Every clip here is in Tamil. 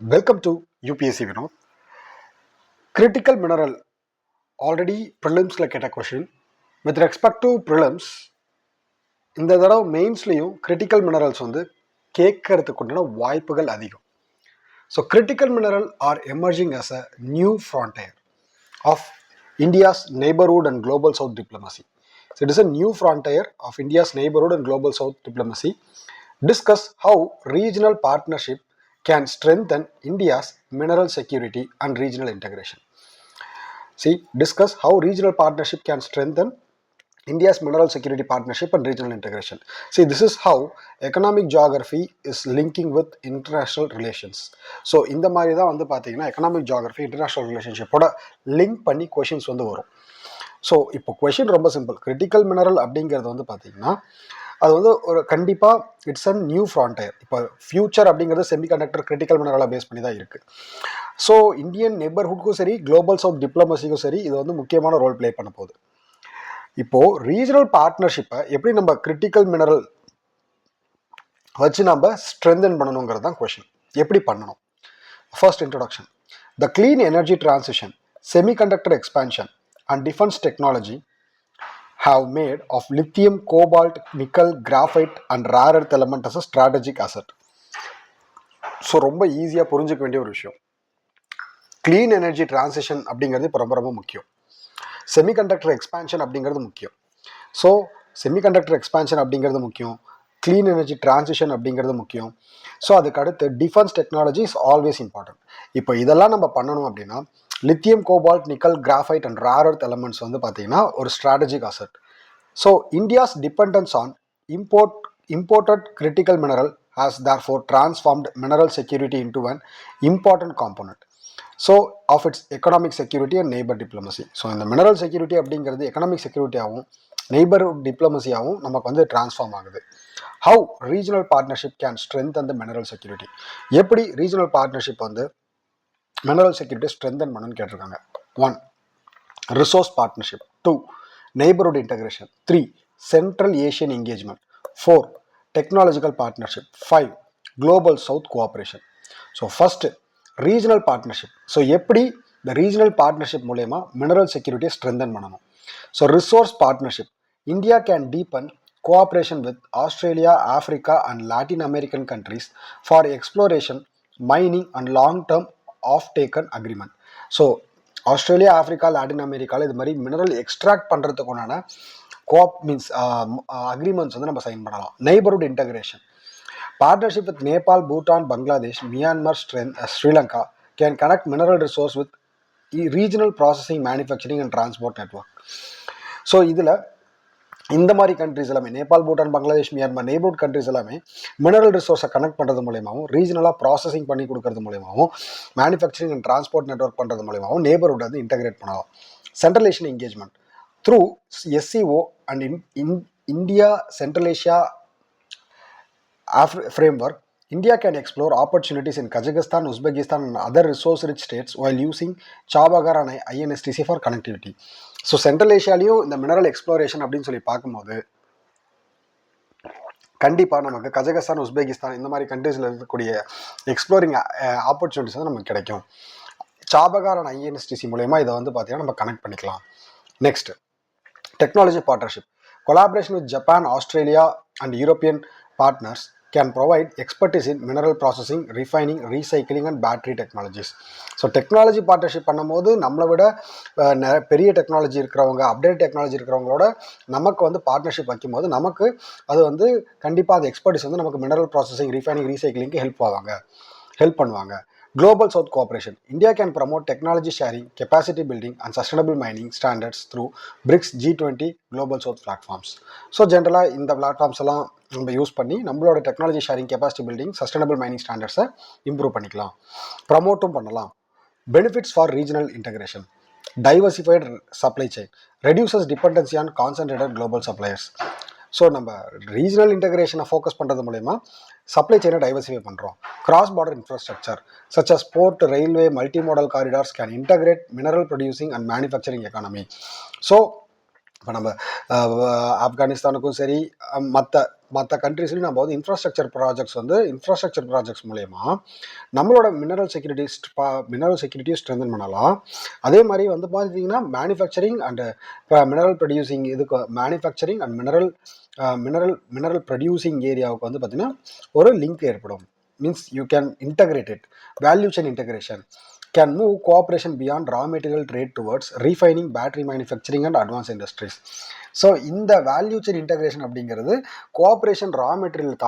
Welcome to UPSC Vinod. Critical mineral already prelims like a question. With respect to prelims, இந்த தடவை மெயின்ஸ்லையும் கிரிட்டிக்கல் மினரல்ஸ் வந்து கேட்கறதுக்கு உண்டான வாய்ப்புகள் அதிகம். So critical mineral are emerging as a new frontier of India's neighborhood and global south diplomacy. So it is a new frontier of India's neighborhood and global south diplomacy. Discuss how regional partnership can strengthen India's mineral security and regional integration. Discuss how regional partnership can strengthen India's mineral security partnership and regional integration. This is how economic geography is linking with international relations. So, இந்த மாதிரி தான் வந்து பார்த்தீங்கன்னா எக்கனாமிக் ஜியாகிரஃபி இன்டர்நேஷனல் ரிலேஷன்ஷிப்போட லிங்க் பண்ணி கொஷின்ஸ் வந்து வரும். ஸோ இப்போ கொஷின் ரொம்ப சிம்பிள். கிரிட்டிக்கல் மினரல் அப்படிங்கிறது வந்து பார்த்தீங்கன்னா அது வந்து ஒரு கண்டிப்பாக இட்ஸ் அ நியூ ஃப்ரான்டையர். இப்போ ஃபியூச்சர் அப்படிங்கிறது செமிகண்டக்டர் கிரிட்டிக்கல் மினரலை பேஸ் பண்ணி தான் இருக்குது. ஸோ இந்தியன் நெய்பர்ஹுட்க்கும் சரி குளோபல் சவுத் டிப்ளமசிக்கும் சரி இது வந்து முக்கியமான ரோல் ப்ளே பண்ண போகுது. இப்போ ரீஜனல் பார்ட்னர்ஷிப்பை எப்படி நம்ம கிரிட்டிக்கல் மினரல் வச்சு நம்ம ஸ்ட்ரென்தன் பண்ணணுங்கிறது தான் கொஷின். எப்படி பண்ணணும்? First introduction. The clean energy transition, semiconductor expansion and defence technology have made of lithium, cobalt, nickel, graphite and rare earth element as a strategic asset. So ரொம்ப ஈஸியாக புரிஞ்சுக்க வேண்டிய ஒரு விஷயம். கிளீன் எனர்ஜி டிரான்சிஷன் அப்படிங்கிறது இப்போ ரொம்ப ரொம்ப முக்கியம். செமிகண்டக்டர் எக்ஸ்பான்ஷன் அப்படிங்கிறது முக்கியம். ஸோ செமிகண்டக்டர் எக்ஸ்பான்ஷன் அப்படிங்கிறது முக்கியம், கிளீன் எனர்ஜி டிரான்சிஷன் அப்படிங்கிறது முக்கியம். ஸோ அதுக்கு அடுத்து defence technology is always important. இப்போ இதெல்லாம் நம்ம பண்ணணும் அப்படின்னா lithium, cobalt, nickel, graphite and rare earth elements வந்து பார்த்தீங்கன்னா ஒரு strategic asset. So India's dependence on imported critical mineral has therefore transformed mineral security into an important component. So of its economic security and neighbour diplomacy. So இந்த மினரல் செக்யூரிட்டி அப்படிங்கிறது எக்கனாமிக் செக்யூரிட்டியாகவும் நெய்பர்ஹுட் டிப்ளமசியாகவும் நமக்கு வந்து டிரான்ஸ்ஃபார்ம் ஆகுது. How regional partnership can strengthen the mineral security. எப்படி ரீஜனல் பார்ட்னர்ஷிப் வந்து மினரல் செக்யூரிட்டி ஸ்ட்ரென்தன் பண்ணுன்னு கேட்டிருக்காங்க. 1. Resource partnership. 2. Neighbourhood integration. 3. Central Asian engagement. 4. Technological partnership. 5. Global south cooperation. So first regional partnership. So எப்படி இந்த ரீஜனல் பார்ட்னர்ஷிப் மூலயமா மினரல் செக்யூரிட்டியை ஸ்ட்ரென்தன் பண்ணணும். So resource partnership. India can deepen cooperation with Australia, Africa and Latin American countries for exploration, mining and long term off taken agreement. So Australia, Africa, Latin அமெரிக்காவில் இது மாதிரி மினரல் எக்ஸ்ட்ராக்ட் பண்ணுறதுக்குண்டான அக்ரிமெண்ட்ஸ் வந்து நம்ம சைன் பண்ணலாம். Neighbourhood integration. Partnership with Nepal, Bhutan, Bangladesh, Myanmar, Sri Lanka can connect mineral resource with regional processing, manufacturing and transport network. So இதில் இந்த மாதிரி கண்ட்ரிஸ் எல்லாமே Nepal, Bhutan, Bangladesh, Myanmar neighbourhood countries எல்லாமே மினரல் ரிசோர்ஸை கனெக்ட் பண்ணுறது மூலயமாவும், ரீஜனலாக ப்ராசஸிங் பண்ணி கொடுக்கறது மூலயமாவும், மேனுஃபேக்சரிங் அண்ட் டிரான்ஸ்போர்ட் நெட்ஒர்க் பண்ணுறது மூலயமாவும் நெய்பர்ஹுட் வந்து இன்டகிரேட் பண்ணலாம். Central Asian engagement through SCO and India central Asia framework, India can explore opportunities in Kazakhstan, Uzbekistan and other resource-rich states while using Chabahar and INSTC for connectivity. So central ஏஷியாலையும் இந்த மினரல் எக்ஸ்ப்ளோரேஷன் அப்படின்னு சொல்லி பார்க்கும்போது கண்டிப்பாக நமக்கு கஜகஸ்தான், உஸ்பெகிஸ்தான் இந்த மாதிரி கண்ட்ரீஸில் இருக்கக்கூடிய எக்ஸ்ப்ளோரிங் ஆப்பர்ச்சுனிட்டிஸ் வந்து நமக்கு கிடைக்கும். சாபகார் அண்ட் INSTC மூலயமா இதை வந்து பார்த்தீங்கன்னா நம்ம கனெக்ட் பண்ணிக்கலாம். Next technology partnership. Collaboration with Japan, Australia and European partners can provide expertise in mineral processing, refining, recycling and battery technologies. So technology partnership பண்ணும்போது நம்மளை விட பெரிய டெக்னாலஜி இருக்கிறவங்க, அப்டேட் டெக்னாலஜி இருக்கிறவங்களோட நமக்கு வந்து பார்ட்னர்ஷிப் வைக்கும்போது நமக்கு அது வந்து கண்டிப்பாக அந்த எக்ஸ்பர்டிஸ் வந்து நமக்கு மினரல் ப்ராசஸிங், ரிஃபைனிங், ரீசைக்லிங்க்கு ஹெல்ப் பண்ணுவாங்க. Global South Cooperation. India can promote technology sharing, capacity building and sustainable mining standards through BRICS, G20, Global South platforms. So ஜென்ரலாக இந்த பிளாட்ஃபார்ம்ஸ் எல்லாம் நம்ம யூஸ் பண்ணி நம்மளோட technology sharing, capacity building, sustainable mining ஸ்டாண்டர்ட்ஸை இம்ப்ரூவ் பண்ணிக்கலாம், ப்ரமோட்டும் பண்ணலாம். Benefits for regional integration. Diversified supply chain reduces dependency on concentrated global suppliers. So நம்ம ரீஜனல் இன்டகிரேஷனை ஃபோக்கஸ் பண்ணுறது மூலயமா சப்ளை செயினை டைவர்சிஃபை பண்ணுறோம். Cross border infrastructure such as port, railway, multi modal corridors can integrate mineral producing and manufacturing economy. So இப்போ நம்ம ஆப்கானிஸ்தானுக்கும் சரி மற்ற கண்ட்ரிஸ்லையும் நம்ம வந்து இன்ஃப்ராஸ்ட்ரக்சர் ப்ராஜெக்ட்ஸ் மூலயமா நம்மளோட மினரல் செக்யூரிட்டியை ஸ்ட்ரென்தன் பண்ணலாம். அதே மாதிரி வந்து பார்த்தீங்கன்னா manufacturing and mineral producing manufacturing and mineral producing ஏரியாவுக்கு வந்து பார்த்தீங்கன்னா ஒரு லிங்க் ஏற்படும். Means you can integrate it. Value chain integration can move cooperation beyond raw material trade towards refining, battery manufacturing and advanced industries. So இந்த வேல்யூ செயின் இன்டகிரேஷன் அப்படிங்கிறது கோஆப்ரேஷன் ரா மெட்டீரியல்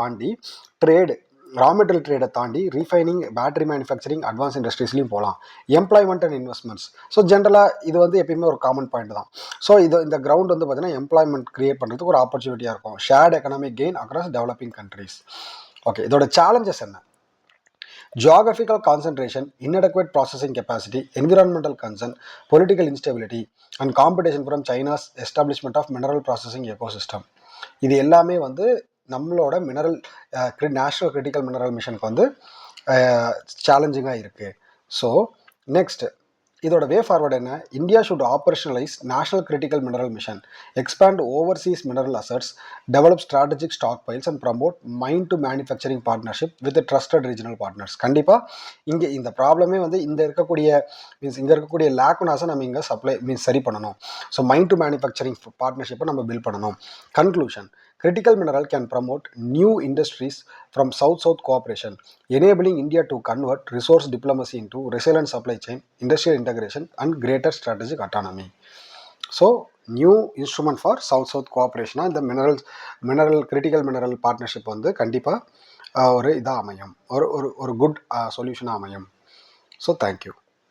தாண்டி ரீஃபைனிங், பேட்டரி மேனுஃபேக்சரிங், அட்வான்ஸ் இண்டஸ்ட்ரீஸ்லையும் போகலாம். Employment and investments. ஸோ ஜென்ரலாக இது வந்து எப்பயுமே ஒரு காமன் பாயிண்ட் தான். ஸோ இந்த கிரவுண்ட் வந்து பார்த்தீங்கன்னா எம்ப்ளாய்மெண்ட் கிரியேட் பண்ணுறதுக்கு ஒரு ஆப்பர்ச்சுனிட்டியாக இருக்கும். Shared economic gain across developing countries. Okay, இதோட சேலஞ்சஸ் என்ன? Geographical concentration, inadequate processing capacity, environmental concern, political instability, and competition from China's establishment of mineral processing ecosystem. இது எல்லாமே வந்து நம்மளோட நேஷனல் கிரிட்டிக்கல் மினரல் மிஷனுக்கு வந்து சேலஞ்சிங்காக இருக்குது. ஸோ நெக்ஸ்ட் இதோட வே ஃபார்வர்டு என்ன? India should operationalise national critical mineral mission, expand overseas mineral assets, develop strategic stockpiles and promote mine to manufacturing partnership with trusted regional partners. கண்டிப்பாக இங்கே இந்த ப்ராப்ளமே வந்து இங்கே இருக்கக்கூடிய லேக்குனாஸை நம்ம இங்கே சரி பண்ணணும். ஸோ மைன் டு மேனுஃபேக்சரிங் பார்ட்னர்ஷிப்பை நம்ம பில்ட் பண்ணணும். Conclusion: critical mineral can promote new industries from South-South cooperation, enabling India to convert resource diplomacy into resilient supply chain, industrial integration, and greater strategic autonomy. So, new instrument for South-South cooperation, இந்த critical mineral partnership வந்து கண்டிப்பாக ஒரு இதாக அமையும், ஒரு குட் சொல்யூஷனாக அமையும். So thank you.